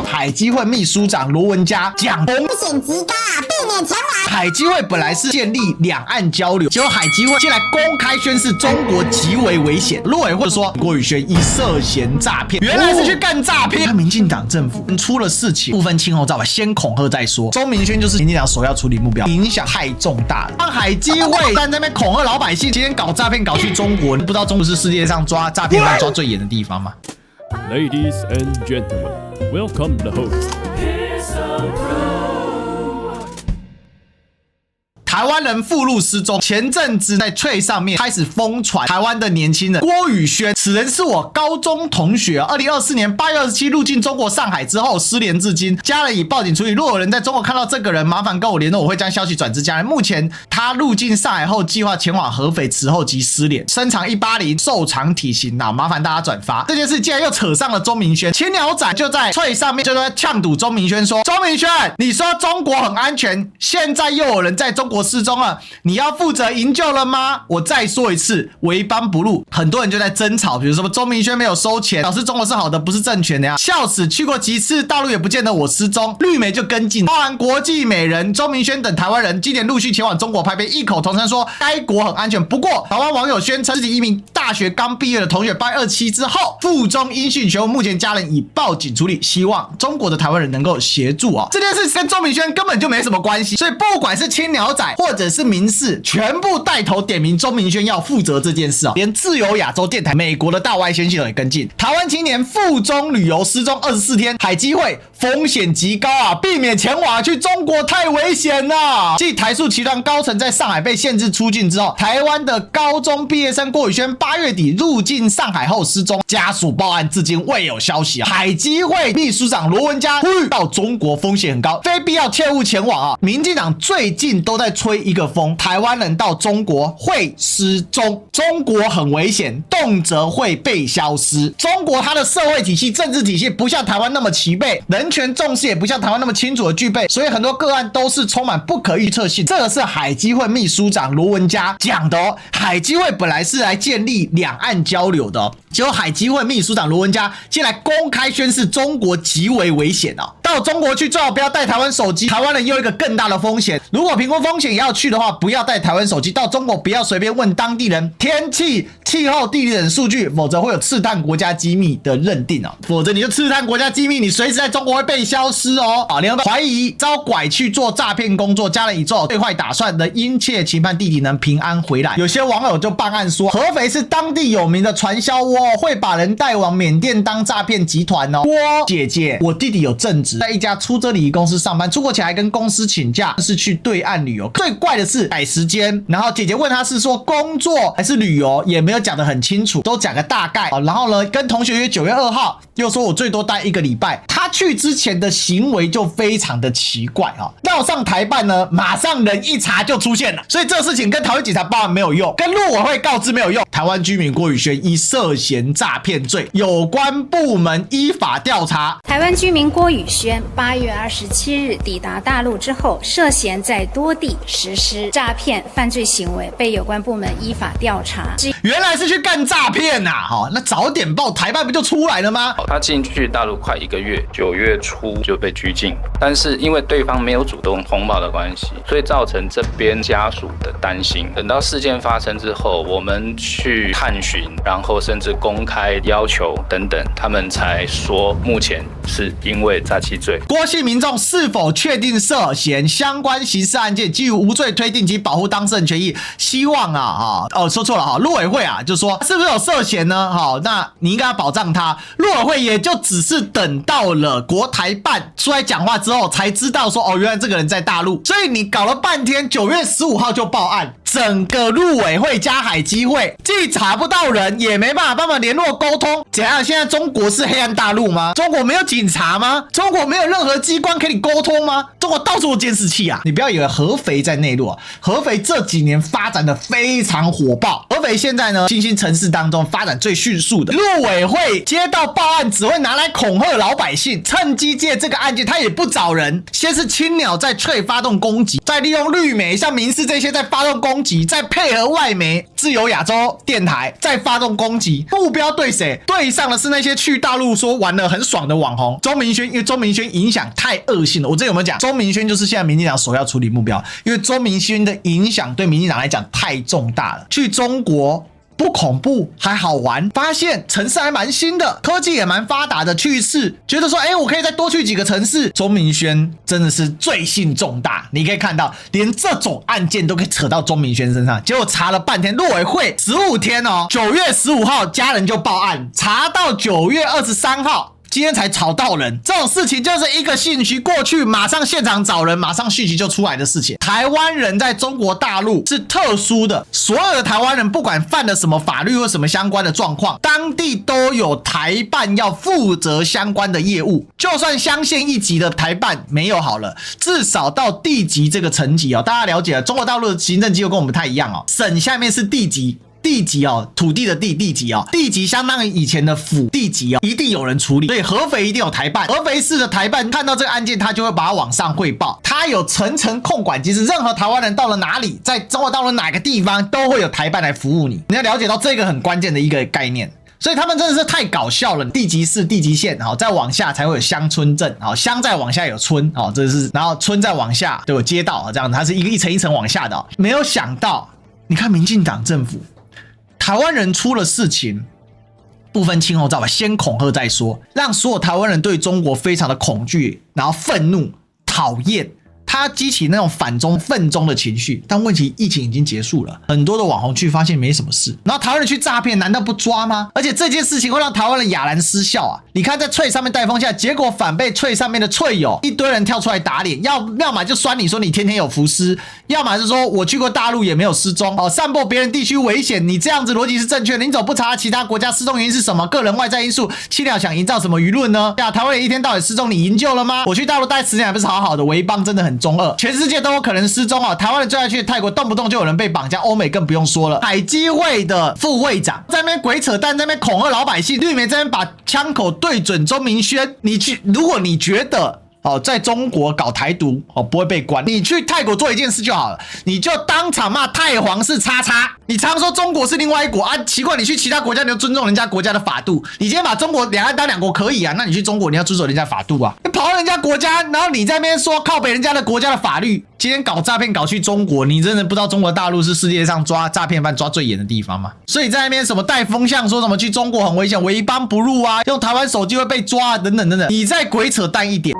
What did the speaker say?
中，海基会秘书长罗文嘉讲风险极高啊，避免前往。海基会本来是建立两岸交流，结果海基会竟然公开宣示中国极为危险。陆委会说郭宇轩以涉嫌诈骗，原来是去干诈骗。民进党政府出了事情，不分青红皂白，先恐吓再说。钟明轩就是民进党首要处理目标，影响太重大了。让海基会在那边恐吓老百姓，今天搞诈骗搞去中国，不知道中国是世界上抓诈骗犯抓最严的地方吗？ Ladies and gentlemen, welcome the host. 台湾人赴陆失踪，前阵子在Twitter上面开始疯传台湾的年轻人郭宇轩，此人是我高中同学，2024年8月27日入境中国上海之后失联至今，家人已报警处理。若有人在中国看到这个人，麻烦跟我联络，我会将消息转至家人。目前他入境上海后，计划前往合肥，此后即失联，身长180，瘦长体型，麻烦大家转发这件事。竟然又扯上了钟明轩，青鸟仔就在Twitter上面就在呛赌钟明轩说：钟明轩，你说中国很安全，现在又有人在中国失踪了，你要负责营救了吗？我再说一次，为邦不入。很多人就在争吵，比如说钟明轩没有收钱，表示中国是好的，不是政权的呀，笑死！去过几次大陆也不见得我失踪。绿媒就跟进，包含国际美人钟明轩等台湾人，今年陆续前往中国拍片，异口同声说该国很安全。不过台湾网友宣称自己一名大学刚毕业的同学8月27之后附中音讯求，目前家人已报警处理，希望中国的台湾人能够协助这件事跟钟明轩根本就没什么关系，所以不管是青鸟仔或者是民视，全部带头点名钟明轩要负责这件事连自由亚洲电台、美国的大外宣系统也跟进。台湾青年附中旅游失踪24天，海基会风险极高避免前往去中国太危险了。继台塑集团高层在上海被限制出境之后，台湾的高中毕业生郭宇轩8月底入境上海后失踪，家属报案至今未有消息海基会秘书长罗文嘉呼吁到中国风险很高，非必要切勿前往民进党最近都在吹一个风，台湾人到中国会失踪，中国很危险，动辄会被消失。中国它的社会体系、政治体系不像台湾那么齐备，人权重视也不像台湾那么清楚的具备，所以很多个案都是充满不可预测性。这个是海基会秘书长罗文嘉讲的海基会本来是来建立两岸交流的结果海基会秘书长罗文嘉竟然公开宣示中国极为危险到中国去最好不要带台湾手机，台湾人又一个更大的风险。如果评估风险也要去的话，不要带台湾手机到中国，不要随便问当地人天气、气候、地理等数据，否则会有刺探国家机密的认定否则你就刺探国家机密，你随时在中国会被消失联合报怀疑遭拐去做诈骗工作，家人已做好最坏打算的，殷切期盼弟弟能平安回来。有些网友就办案说，合肥是当地有名的传销窝，会把人带往缅甸当诈骗集团郭姐姐，我弟弟有正职，在一家出租礼仪公司上班，出国前还跟公司请假，是去对岸旅游。最怪的是改时间，然后姐姐问他是说工作还是旅游，也没有讲得很清楚，都讲个大概然后呢，跟同学约9月2号，又说我最多待1个礼拜。他去之前的行为就非常的奇怪绕上台办呢，马上人一查就出现了，所以这个事情跟桃园警察报案没有用，跟陆委会告知没有用。台湾居民郭宇轩依涉嫌诈骗罪，有关部门依法调查。台湾居民郭宇轩8月27日抵达大陆之后，涉嫌在多地实施诈骗犯罪行为，被有关部门依法调查。原来是去干诈骗那早点报台办不就出来了吗？他进去大陆快1个月，9月初就被拘禁，但是因为对方没有主动通报的关系，所以造成这边家属的担心。等到事件发生之后，我们去探寻，然后甚至公开要求等等，他们才说目前是因为诈欺罪。郭姓民众是否确定涉嫌相关刑事案件，基于无罪推定及保护当事人权益，希望说错了陆委会就说是不是有涉嫌呢？那你应该要保障他。陆委会也就只是等到了国台办出来讲话之后，才知道说原来这个人在大陆，所以你搞了半天，9月15号就报案。整个陆委会加海基会既查不到人，也没办法联络沟通，怎样？现在中国是黑暗大陆吗？中国没有警察吗？中国没有任何机关可以沟通吗？中国到处有监视器你不要以为合肥在内陆合肥这几年发展的非常火爆，合肥肥现在呢，新兴城市当中发展最迅速的，陆委会接到报案只会拿来恐吓老百姓，趁机借这个案件，他也不找人，先是青鸟在翠发动攻击，再利用绿媒像民视这些在发动攻击，再配合外媒自由亚洲电台再发动攻击，目标对谁？对上的是那些去大陆说玩得很爽的网红钟明轩，因为钟明轩影响太恶性了。我之前有没有讲，钟明轩就是现在民进党首要处理目标，因为钟明轩的影响对民进党来讲太重大了。去中国不恐怖还好玩，发现城市还蛮新的，科技也蛮发达的，去一次觉得说我可以再多去几个城市。钟明轩真的是罪性重大，你可以看到连这种案件都可以扯到钟明轩身上，结果查了半天，陆委会15天哦，9月15号家人就报案，查到9月23号今天才找到人，这种事情就是一个信息过去，马上现场找人，马上讯息就出来的事情。台湾人在中国大陆是特殊的，所有的台湾人不管犯了什么法律或什么相关的状况，当地都有台办要负责相关的业务。就算乡县一级的台办没有好了，至少到地级这个层级哦，大家了解了，中国大陆的行政机构跟我们不太一样哦，省下面是地级。地级哦，土地的地级哦，地级相当于以前的府，地级哦，一定有人处理，所以合肥一定有台办，合肥市的台办看到这个案件，他就会把它往上汇报，他有层层控管机制，任何台湾人到了哪里，在中国大陆哪个地方，都会有台办来服务你，你要了解到这个很关键的一个概念。所以他们真的是太搞笑了，地级市、地级县，再往下才会有乡村镇，乡再往下有村，这是，然后村再往下都有街道，这样它是一层一层往下的。没有想到，你看民进党政府。台湾人出了事情，不分青红皂白，先恐吓再说，让所有台湾人对中国非常的恐惧，然后愤怒、讨厌，他激起那种反中、愤中的情绪。但问题，疫情已经结束了，很多的网红去发现没什么事，然后台湾人去诈骗，难道不抓吗？而且这件事情会让台湾人哑然失笑啊！你看在脆上面带风向，结果反被脆上面的脆友一堆人跳出来打脸，要么就酸你说你天天有浮尸，要么是说我去过大陆也没有失踪散播别人地区危险，你这样子逻辑是正确的，你怎么不查其他国家失踪原因是什么？个人外在因素，气料想营造什么舆论呢？台湾人一天到晚失踪，你营救了吗？我去大陆待10年还不是好好的，维邦真的很中二，全世界都有可能失踪台湾人最爱去的泰国动不动就有人被绑架，欧美更不用说了。海基会的副会长在那边鬼扯淡，在那边恐吓老百姓，绿媒在那边把枪口对准钟明轩，如果你觉得在中国搞台独不会被关，你去泰国做一件事就好了，你就当场骂太皇是叉叉。你常说中国是另外一国奇怪，你去其他国家你就尊重人家国家的法度，你今天把中国两岸当两国可以啊，那你去中国你要遵守人家法度啊，你跑到人家国家，然后你在那边说靠北人家的国家的法律，今天搞诈骗搞去中国，你真的不知道中国大陆是世界上抓诈骗犯抓最严的地方吗？所以在那边什么带风向说什么去中国很危险，为邦不入啊，用台湾手机会被抓等等等等，你再鬼扯淡一点。